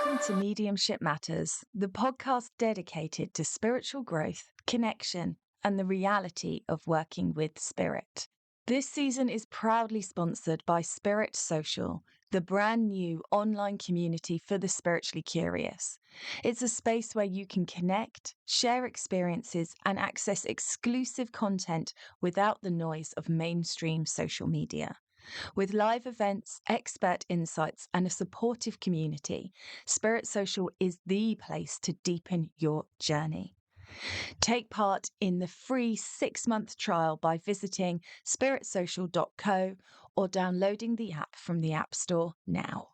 Welcome to Mediumship Matters, the podcast dedicated to spiritual growth, connection, and the reality of working with spirit. This season is proudly sponsored by Spirit Social, the brand new online community for the spiritually curious. It's a space where you can connect, share experiences, and access exclusive content without the noise of mainstream social media. With live events, expert insights, and a supportive community, Spirit Social is the place to deepen your journey. Take part in the free 6-month trial by visiting spiritsocial.co or downloading the app from the App Store now.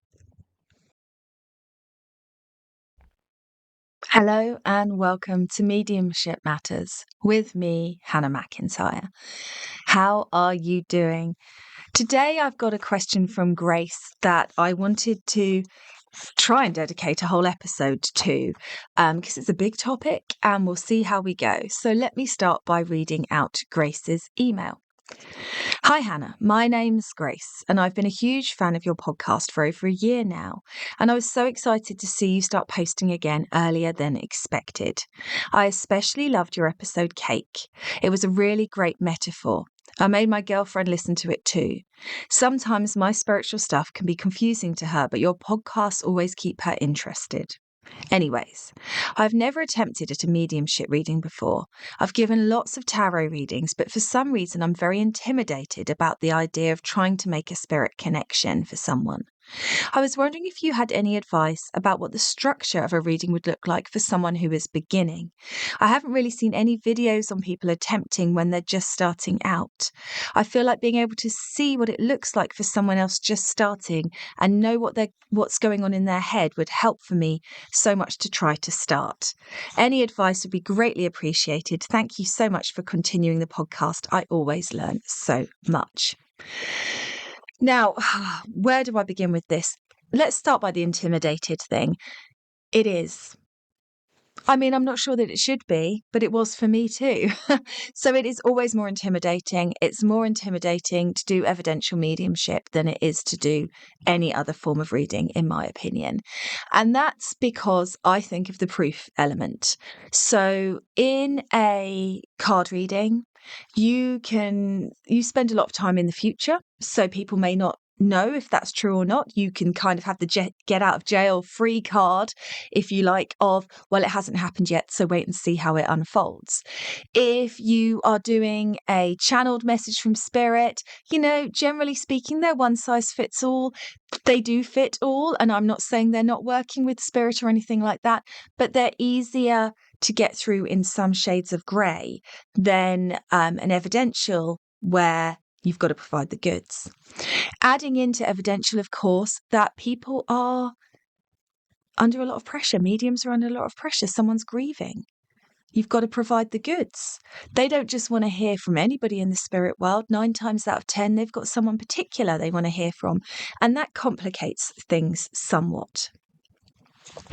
Hello and welcome to Mediumship Matters with me, Hannah McIntyre. How are you doing? Today, I've got a question from Grace that I wanted to try and dedicate a whole episode to because it's a big topic and we'll see how we go. So let me start by reading out Grace's email. Hi, Hannah. My name's Grace, and I've been a huge fan of your podcast for over a year now. And I was so excited to see you start posting again earlier than expected. I especially loved your episode Cake. It was a really great metaphor. I made my girlfriend listen to it too. Sometimes my spiritual stuff can be confusing to her, but your podcasts always keep her interested. Anyways, I've never attempted at a mediumship reading before. I've given lots of tarot readings, but for some reason I'm very intimidated about the idea of trying to make a spirit connection for someone. I was wondering if you had any advice about what the structure of a reading would look like for someone who is beginning. I haven't really seen any videos on people attempting when they're just starting out. I feel like being able to see what it looks like for someone else just starting and know what's going on in their head would help for me so much to try to start. Any advice would be greatly appreciated. Thank you so much for continuing the podcast. I always learn so much. Now, where do I begin with this? Let's start by the intimidated thing. It is. I mean, I'm not sure that it should be, but it was for me too. So it is always more intimidating. It's more intimidating to do evidential mediumship than it is to do any other form of reading, in my opinion. And that's because I think of the proof element. So in a card reading, you spend a lot of time in the future, so people may not know if that's true or not. You can kind of have the get out of jail free card, if you like, of, well, it hasn't happened yet, so wait and see how it unfolds. If you are doing a channeled message from spirit, generally speaking, they're one size fits all. They do fit all, and I'm not saying they're not working with spirit or anything like that, but they're easier to get through in some shades of grey than an evidential where you've got to provide the goods. Adding into evidential, of course, that people are under a lot of pressure. Mediums are under a lot of pressure. Someone's grieving. You've got to provide the goods. They don't just want to hear from anybody in the spirit world. 9 times out of 10, they've got someone particular they want to hear from. And that complicates things somewhat.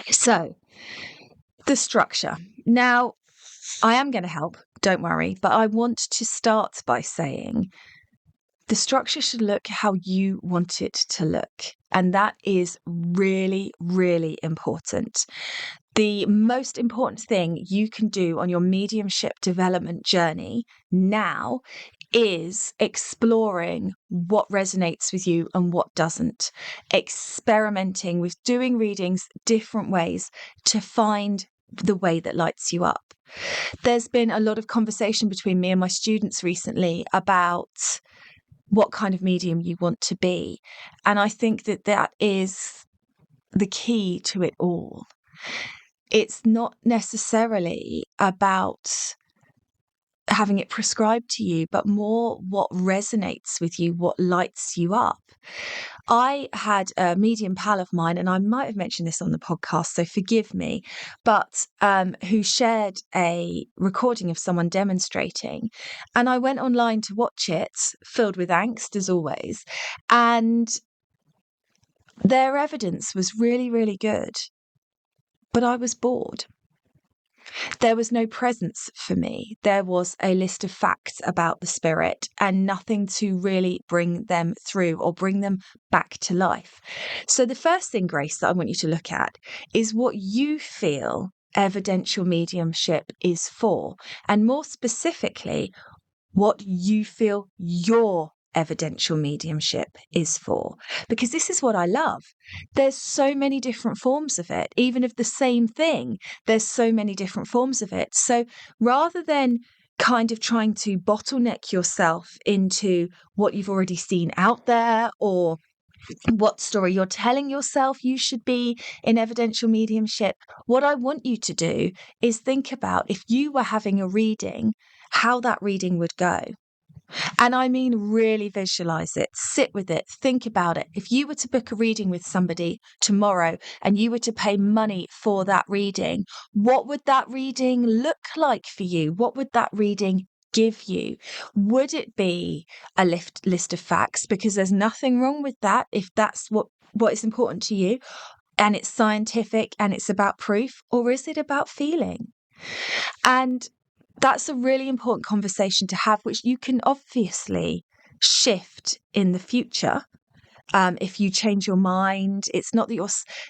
So, the structure. Now, I am going to help, don't worry, but I want to start by saying the structure should look how you want it to look. And that is really, really important. The most important thing you can do on your mediumship development journey now is exploring what resonates with you and what doesn't. Experimenting with doing readings different ways to find the way that lights you up. There's been a lot of conversation between me and my students recently about what kind of medium you want to be. And I think that is the key to it all. It's not necessarily about having it prescribed to you, but more what resonates with you, what lights you up. I had a medium pal of mine, and I might have mentioned this on the podcast, so forgive me, but who shared a recording of someone demonstrating. And I went online to watch it, filled with angst as always. And their evidence was really, really good. But I was bored. There was no presence for me. There was a list of facts about the spirit and nothing to really bring them through or bring them back to life. So the first thing, Grace, that I want you to look at is what you feel evidential mediumship is for, and more specifically, what you feel your evidential mediumship is for. Because this is what I love. There's so many different forms of it, even of the same thing, there's so many different forms of it. So rather than kind of trying to bottleneck yourself into what you've already seen out there or what story you're telling yourself you should be in evidential mediumship, what I want you to do is think about, if you were having a reading, how that reading would go. And I mean, really visualize it, sit with it, think about it. If you were to book a reading with somebody tomorrow and you were to pay money for that reading, what would that reading look like for you? What would that reading give you? Would it be a list of facts? Because there's nothing wrong with that if that's what is important to you and it's scientific and it's about proof, or is it about feeling? And that's a really important conversation to have, which you can obviously shift in the future. If you change your mind, it's not that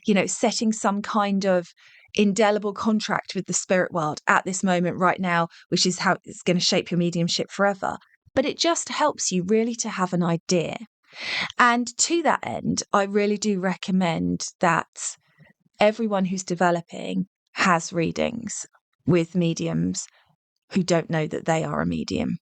you're, setting some kind of indelible contract with the spirit world at this moment right now, which is how it's going to shape your mediumship forever. But it just helps you really to have an idea. And to that end, I really do recommend that everyone who's developing has readings with mediums who don't know that they are a medium,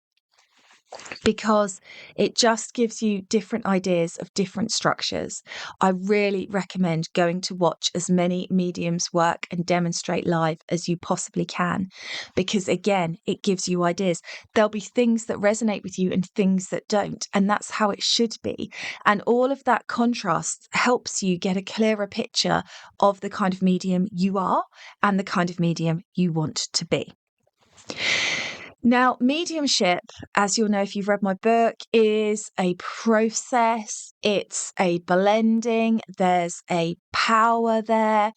because it just gives you different ideas of different structures. I really recommend going to watch as many mediums work and demonstrate live as you possibly can, because again, it gives you ideas. There'll be things that resonate with you and things that don't, and that's how it should be. And all of that contrast helps you get a clearer picture of the kind of medium you are and the kind of medium you want to be. Now, mediumship, as you'll know if you've read my book, is a process. It's a blending. There's a power there.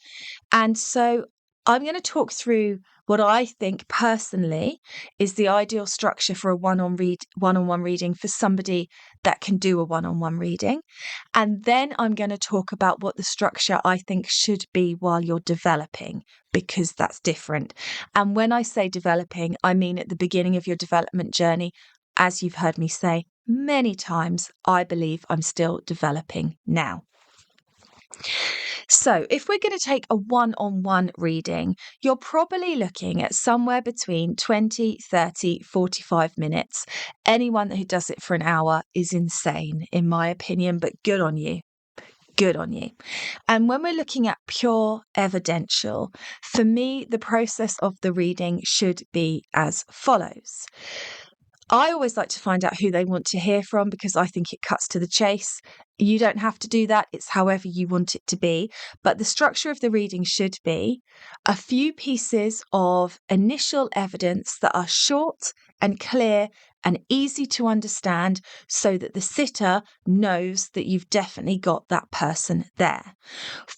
And so I'm going to talk through what I think personally is the ideal structure for a one-on-one reading for somebody that can do a one-on-one reading. And then I'm going to talk about what the structure I think should be while you're developing, because that's different. And when I say developing, I mean at the beginning of your development journey. As you've heard me say many times, I believe I'm still developing now. So if we're going to take a one-on-one reading, you're probably looking at somewhere between 20, 30, 45 minutes. Anyone who does it for an hour is insane, in my opinion, but good on you. Good on you. And when we're looking at pure evidential, for me, the process of the reading should be as follows. I always like to find out who they want to hear from, because I think it cuts to the chase. You don't have to do that. It's however you want it to be. But the structure of the reading should be a few pieces of initial evidence that are short and clear and easy to understand, so that the sitter knows that you've definitely got that person there.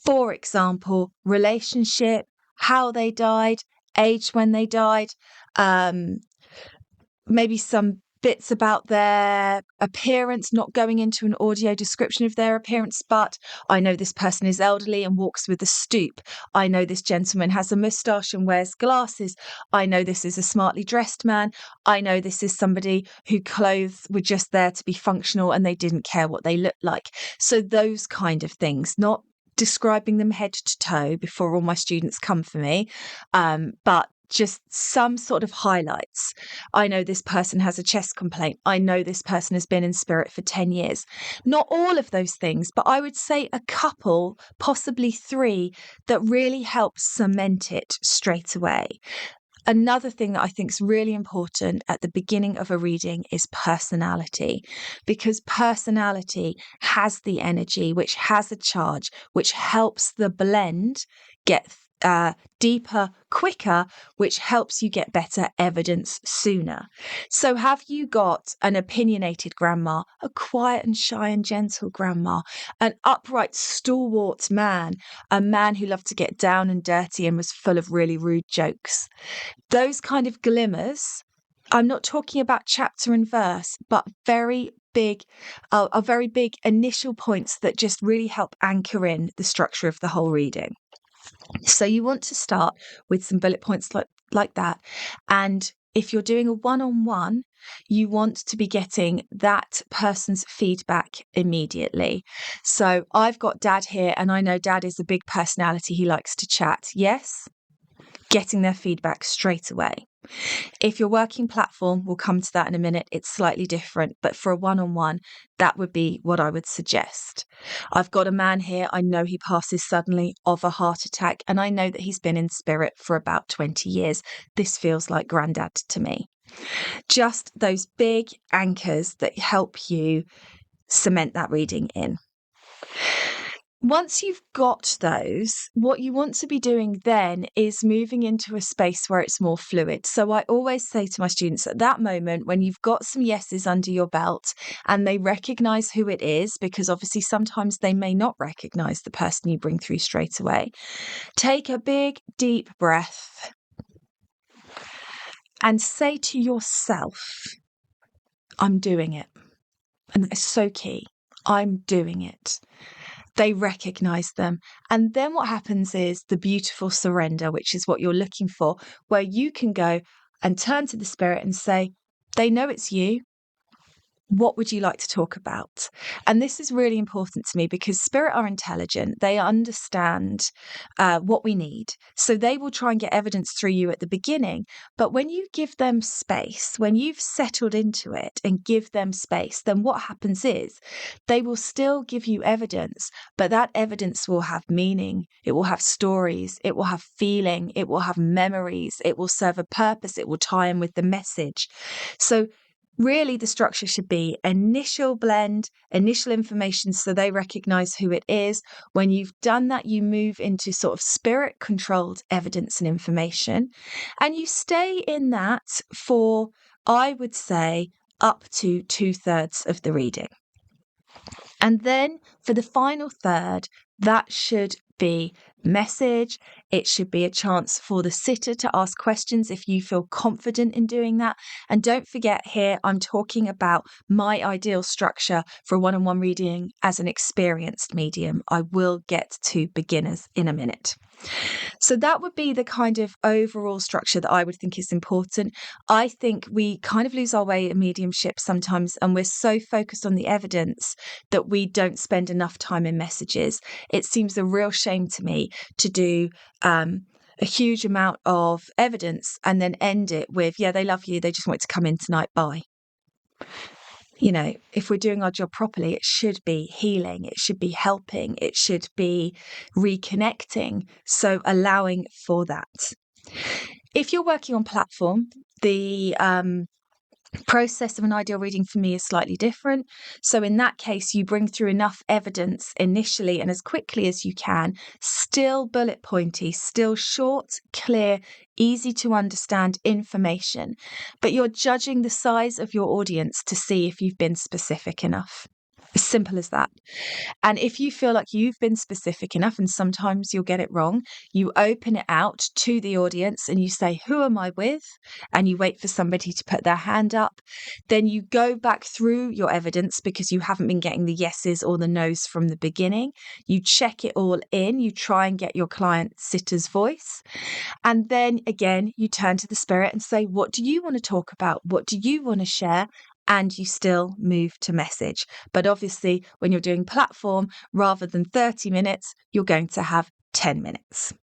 For example, relationship, how they died, age when they died, maybe some bits about their appearance, not going into an audio description of their appearance, but I know this person is elderly and walks with a stoop. I know this gentleman has a moustache and wears glasses. I know this is a smartly dressed man. I know this is somebody whose clothes were just there to be functional and they didn't care what they looked like. So those kind of things, not describing them head to toe before all my students come for me, but just some sort of highlights. I know this person has a chest complaint. I know this person has been in spirit for 10 years. Not all of those things, but I would say a couple, possibly 3, that really help cement it straight away. Another thing that I think is really important at the beginning of a reading is personality, because personality has the energy, which has a charge, which helps the blend get deeper, quicker, which helps you get better evidence sooner. So have you got an opinionated grandma, a quiet and shy and gentle grandma, an upright, stalwart man, a man who loved to get down and dirty and was full of really rude jokes? Those kind of glimmers, I'm not talking about chapter and verse, but are very big initial points that just really help anchor in the structure of the whole reading. So you want to start with some bullet points like that. And if you're doing a one-on-one, you want to be getting that person's feedback immediately. So I've got Dad here, and I know Dad is a big personality. He likes to chat. Yes, getting their feedback straight away. If you're working platform, we'll come to that in a minute, it's slightly different, but for a one-on-one, that would be what I would suggest. I've got a man here, I know he passes suddenly of a heart attack, and I know that he's been in spirit for about 20 years. This feels like Grandad to me. Just those big anchors that help you cement that reading in. Once you've got those, what you want to be doing then is moving into a space where it's more fluid. So I always say to my students at that moment, when you've got some yeses under your belt and they recognize who it is, because obviously sometimes they may not recognize the person you bring through straight away, take a big, deep breath and say to yourself, I'm doing it. And that is so key. I'm doing it. They recognize them. And then what happens is the beautiful surrender, which is what you're looking for, where you can go and turn to the spirit and say, they know it's you. What would you like to talk about? And this is really important to me because spirit are intelligent. They understand what we need. So they will try and get evidence through you at the beginning. But when you give them space, when you've settled into it and give them space, then what happens is they will still give you evidence, but that evidence will have meaning. It will have stories. It will have feeling. It will have memories. It will serve a purpose. It will tie in with the message. So really, the structure should be initial blend, initial information so they recognize who it is. When you've done that, you move into sort of spirit-controlled evidence and information. And you stay in that for, I would say, up to 2/3 of the reading. And then for the final third, that should be message. It should be a chance for the sitter to ask questions if you feel confident in doing that. And don't forget here, I'm talking about my ideal structure for a one-on-one reading as an experienced medium. I will get to beginners in a minute. So that would be the kind of overall structure that I would think is important. I think we kind of lose our way in mediumship sometimes, and we're so focused on the evidence that we don't spend enough time in messages. It seems a real shame to me to do a huge amount of evidence and then end it with, yeah, they love you, they just want to come in tonight, bye. You know, if we're doing our job properly, it should be healing, it should be helping, it should be reconnecting. So allowing for that. If you're working on platform, the process of an ideal reading for me is slightly different. So in that case, you bring through enough evidence initially and as quickly as you can, still bullet pointy, still short, clear, easy to understand information, but you're judging the size of your audience to see if you've been specific enough. As simple as that. And if you feel like you've been specific enough, and sometimes you'll get it wrong, you open it out to the audience and you say, who am I with? And you wait for somebody to put their hand up. Then you go back through your evidence because you haven't been getting the yeses or the nos from the beginning. You check it all in. You try and get your client sitter's voice. And then again, you turn to the spirit and say, what do you want to talk about? What do you want to share? And you still move to message. But obviously, when you're doing platform, rather than 30 minutes, you're going to have 10 minutes.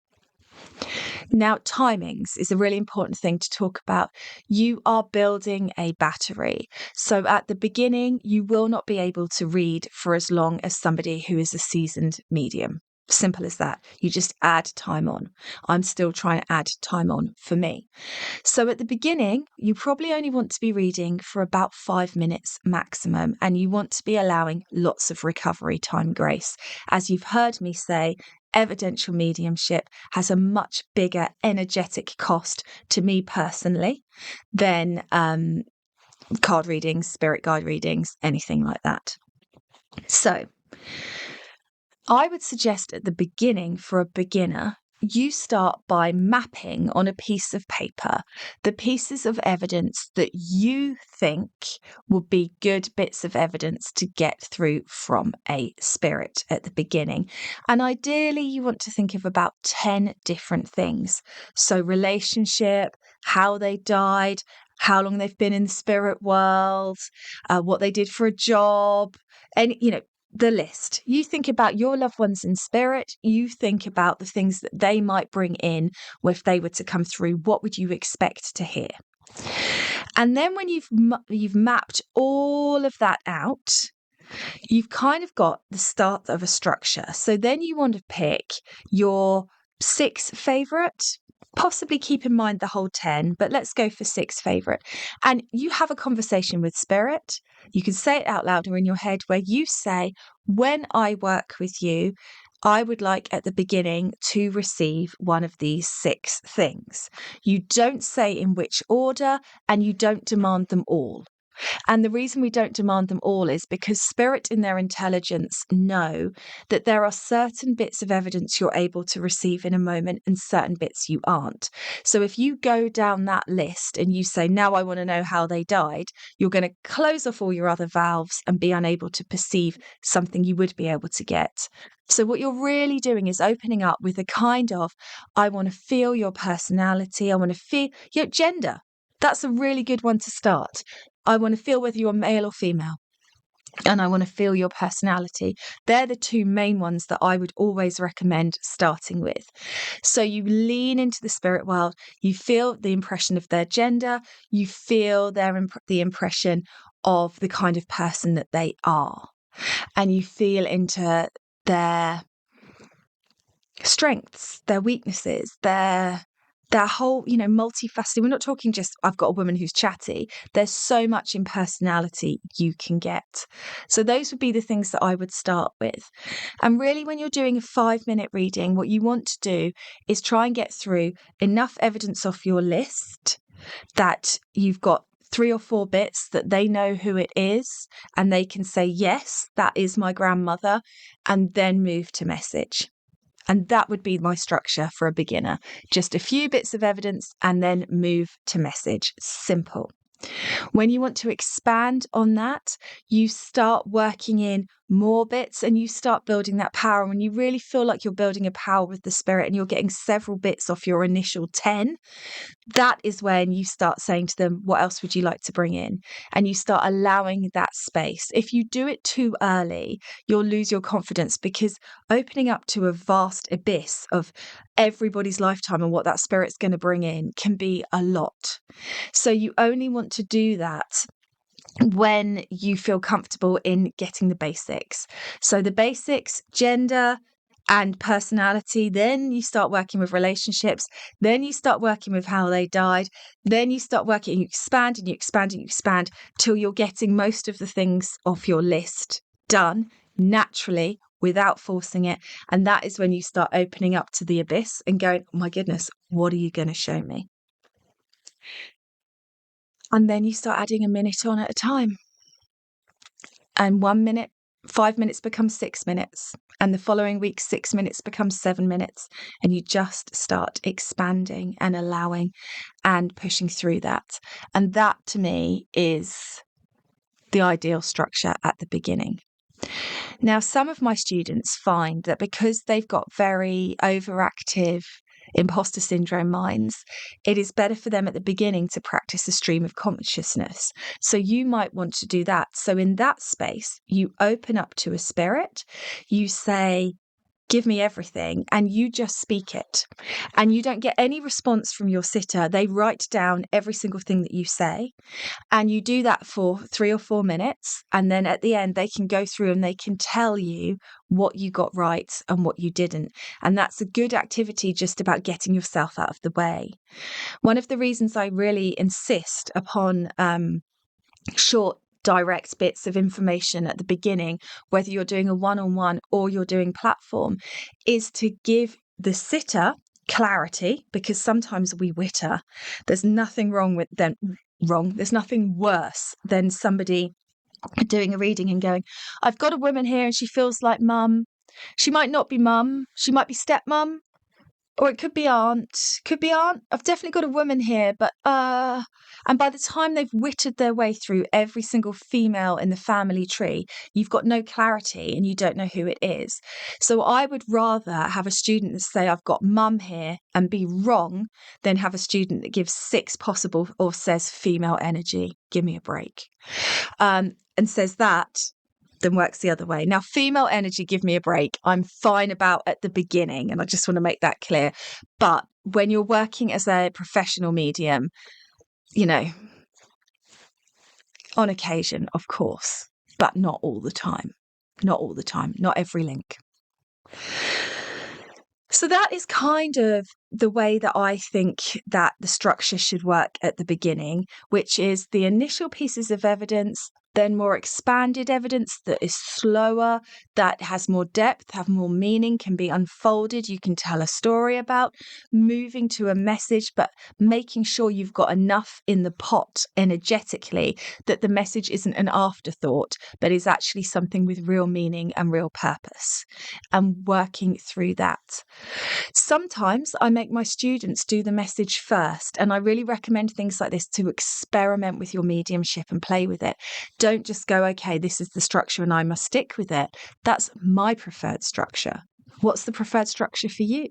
Now, timings is a really important thing to talk about. You are building a battery. So at the beginning, you will not be able to read for as long as somebody who is a seasoned medium. Simple as that. You just add time on. I'm still trying to add time on for me. So at the beginning, you probably only want to be reading for about 5 minutes maximum, and you want to be allowing lots of recovery time, Grace. As you've heard me say, evidential mediumship has a much bigger energetic cost to me personally than card readings, spirit guide readings, anything like that. So I would suggest at the beginning, for a beginner, you start by mapping on a piece of paper the pieces of evidence that you think would be good bits of evidence to get through from a spirit at the beginning. And ideally, you want to think of about 10 different things. So relationship, how they died, how long they've been in the spirit world, what they did for a job, and, the list. You think about your loved ones in spirit. You think about the things that they might bring in if they were to come through. What would you expect to hear? And then when you've mapped all of that out, you've kind of got the start of a structure. So then you want to pick your 6 favorite. Possibly keep in mind the whole 10, but let's go for 6 favorite. And you have a conversation with spirit. You can say it out loud or in your head where you say, when I work with you, I would like at the beginning to receive one of these 6 things. You don't say in which order and you don't demand them all. And the reason we don't demand them all is because spirit in their intelligence know that there are certain bits of evidence you're able to receive in a moment and certain bits you aren't. So if you go down that list and you say, now I want to know how they died, you're going to close off all your other valves and be unable to perceive something you would be able to get. So what you're really doing is opening up with a kind of, I want to feel your personality. I want to feel your gender. That's a really good one to start. I want to feel whether you're male or female. And I want to feel your personality. They're the 2 main ones that I would always recommend starting with. So you lean into the spirit world, you feel the impression of their gender, you feel the impression of the kind of person that they are. And you feel into their strengths, their weaknesses, their whole, multifaceted. We're not talking just, I've got a woman who's chatty. There's so much in personality you can get. So those would be the things that I would start with. And really, when you're doing a 5-minute reading, what you want to do is try and get through enough evidence off your list that you've got 3 or 4 bits that they know who it is and they can say, yes, that is my grandmother, and then move to message. And that would be my structure for a beginner. Just a few bits of evidence and then move to message. Simple. When you want to expand on that, you start working in more bits and you start building that power. When you really feel like you're building a power with the spirit and you're getting several bits off your initial 10, that is when you start saying to them, what else would you like to bring in? And you start allowing that space. If you do it too early, you'll lose your confidence, because opening up to a vast abyss of everybody's lifetime and what that spirit's going to bring in can be a lot. So you only want to do that when you feel comfortable in getting the basics. So the basics, gender and personality, then you start working with relationships, then you start working with how they died, then you start working, you expand and you expand and you expand till you're getting most of the things off your list done naturally without forcing it. And that is when you start opening up to the abyss and going, oh my goodness, what are you going to show me? And then you start adding a minute on at a time. And 1 minute, 5 minutes becomes 6 minutes. And the following week, 6 minutes becomes 7 minutes. And you just start expanding and allowing and pushing through that. And that to me is the ideal structure at the beginning. Now, some of my students find that because they've got very overactive imposter syndrome minds, it is better for them at the beginning to practice a stream of consciousness. So you might want to do that. So in that space, you open up to a spirit, you say, give me everything, and you just speak it. And you don't get any response from your sitter. They write down every single thing that you say. And you do that for 3 or 4 minutes. And then at the end, they can go through and they can tell you what you got right and what you didn't. And that's a good activity just about getting yourself out of the way. One of the reasons I really insist upon short direct bits of information at the beginning, whether you're doing a one-on-one or you're doing platform, is to give the sitter clarity, because sometimes we witter. There's nothing there's nothing worse than somebody doing a reading and going, I've got a woman here and she feels like mum. She might not be mum, she might be stepmum, or it could be aunt. I've definitely got a woman here, but and by the time they've wittered their way through every single female in the family tree, you've got no clarity and you don't know who it is. So I would rather have a student that say, I've got mum here, and be wrong, than have a student that gives 6 possible or says female energy. Give me a break. And says that, then works the other way. Now, female energy, give me a break, I'm fine about at the beginning, and I just want to make that clear. But when you're working as a professional medium, on occasion, of course, but not all the time. Not every link. So that is kind of the way that I think that the structure should work at the beginning, which is the initial pieces of evidence, then more expanded evidence that is slower, that has more depth, have more meaning, can be unfolded, you can tell a story about, moving to a message, but making sure you've got enough in the pot energetically that the message isn't an afterthought, but is actually something with real meaning and real purpose, and working through that. Sometimes I make my students do the message first, and I really recommend things like this to experiment with your mediumship and play with it. Don't just go, okay, this is the structure and I must stick with it. That's my preferred structure. What's the preferred structure for you?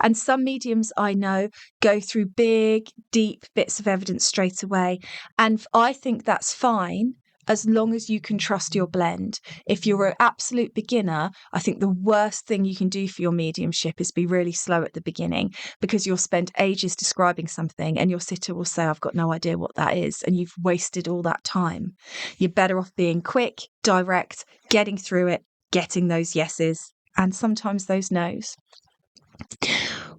And some mediums I know go through big, deep bits of evidence straight away. And I think that's fine, as long as you can trust your blend. If you're an absolute beginner, I think the worst thing you can do for your mediumship is be really slow at the beginning, because you'll spend ages describing something and your sitter will say, I've got no idea what that is, and you've wasted all that time. You're better off being quick, direct, getting through it, getting those yeses, and sometimes those nos.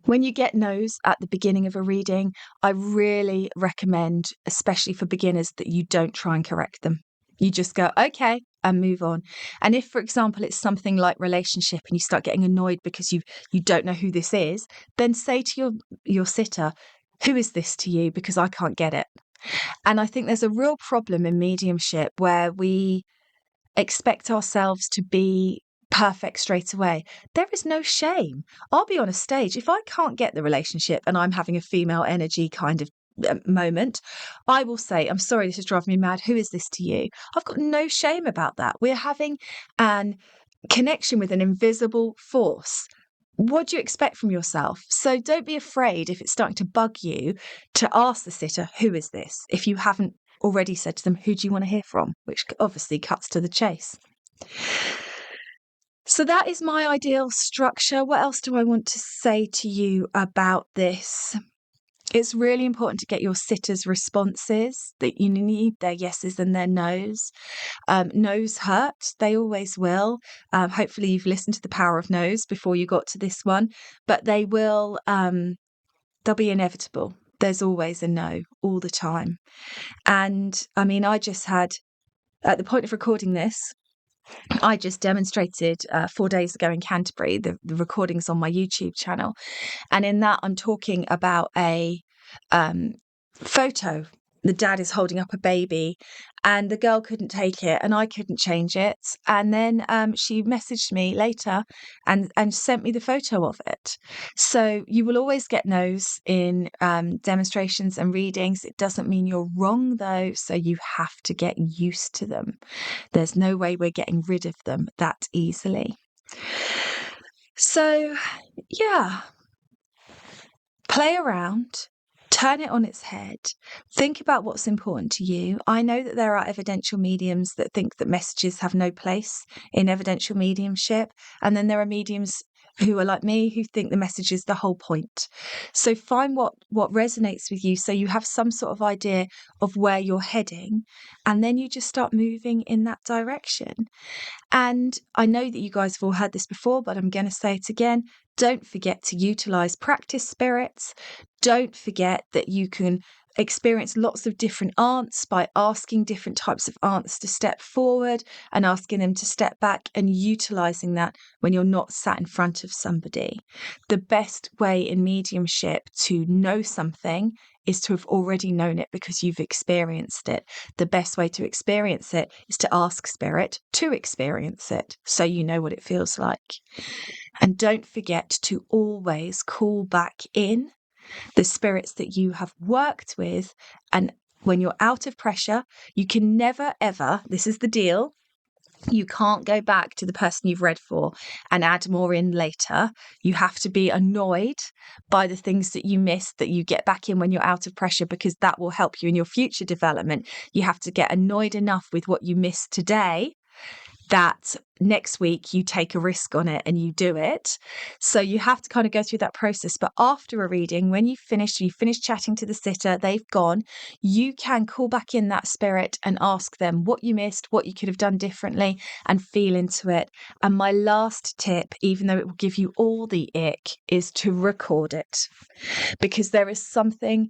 When you get no's at the beginning of a reading, I really recommend, especially for beginners, that you don't try and correct them. You just go, okay, and move on. And if, for example, it's something like relationship and you start getting annoyed because you don't know who this is, then say to your sitter, who is this to you? Because I can't get it. And I think there's a real problem in mediumship where we expect ourselves to be perfect straight away. There is no shame. I'll be on a stage. If I can't get the relationship and I'm having a female energy kind of moment, I will say, I'm sorry, this is driving me mad. Who is this to you? I've got no shame about that. We're having an connection with an invisible force. What do you expect from yourself? So don't be afraid, if it's starting to bug you, to ask the sitter, who is this? If you haven't already said to them, who do you want to hear from? Which obviously cuts to the chase. So that is my ideal structure. What else do I want to say to you about this? It's really important to get your sitters' responses, that you need their yeses and their nos. No's hurt. They always will. Hopefully you've listened to the power of no's before you got to this one, but they will, they'll be inevitable. There's always a no all the time. And I mean, I just had, at the point of recording this, I just demonstrated 4 days ago in Canterbury, the recordings on my YouTube channel. And in that, I'm talking about a photo. The dad is holding up a baby and the girl couldn't take it and I couldn't change it. And then she messaged me later and sent me the photo of it. So you will always get no's in demonstrations and readings. It doesn't mean you're wrong though. So you have to get used to them. There's no way we're getting rid of them that easily. So yeah, play around. Turn it on its head. Think about what's important to you. I know that there are evidential mediums that think that messages have no place in evidential mediumship. And then there are mediums who are like me, who think the message is the whole point. So find what resonates with you, so you have some sort of idea of where you're heading. And then you just start moving in that direction. And I know that you guys have all heard this before, but I'm going to say it again. Don't forget to utilize practice spirits. Don't forget that you can experience lots of different aunts by asking different types of aunts to step forward and asking them to step back and utilizing that when you're not sat in front of somebody. The best way in mediumship to know something is to have already known it because you've experienced it. The best way to experience it is to ask spirit to experience it so you know what it feels like. And don't forget to always call back in the spirits that you have worked with. And when you're out of pressure, you can never, ever, this is the deal, you can't go back to the person you've read for and add more in later. You have to be annoyed by the things that you missed that you get back in when you're out of pressure, because that will help you in your future development. You have to get annoyed enough with what you missed today that next week you take a risk on it and you do it. So you have to kind of go through that process. But after a reading, when you finish chatting to the sitter, they've gone, you can call back in that spirit and ask them what you missed, what you could have done differently, and feel into it. And my last tip, even though it will give you all the ick, is to record it, because there is something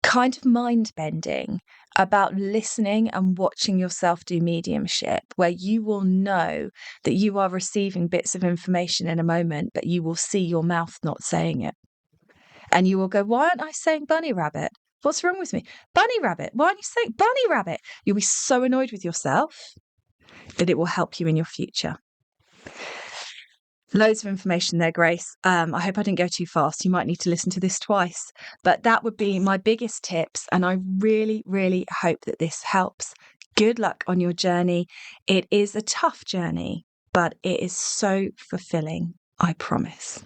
kind of mind-bending about listening and watching yourself do mediumship, where you will know that you are receiving bits of information in a moment, but you will see your mouth not saying it. And you will go, why aren't I saying bunny rabbit? What's wrong with me? Bunny rabbit. Why aren't you saying bunny rabbit? You'll be so annoyed with yourself that it will help you in your future. Loads of information there, Grace. I hope I didn't go too fast. You might need to listen to this twice. But that would be my biggest tips. And I really, really hope that this helps. Good luck on your journey. It is a tough journey, but it is so fulfilling, I promise.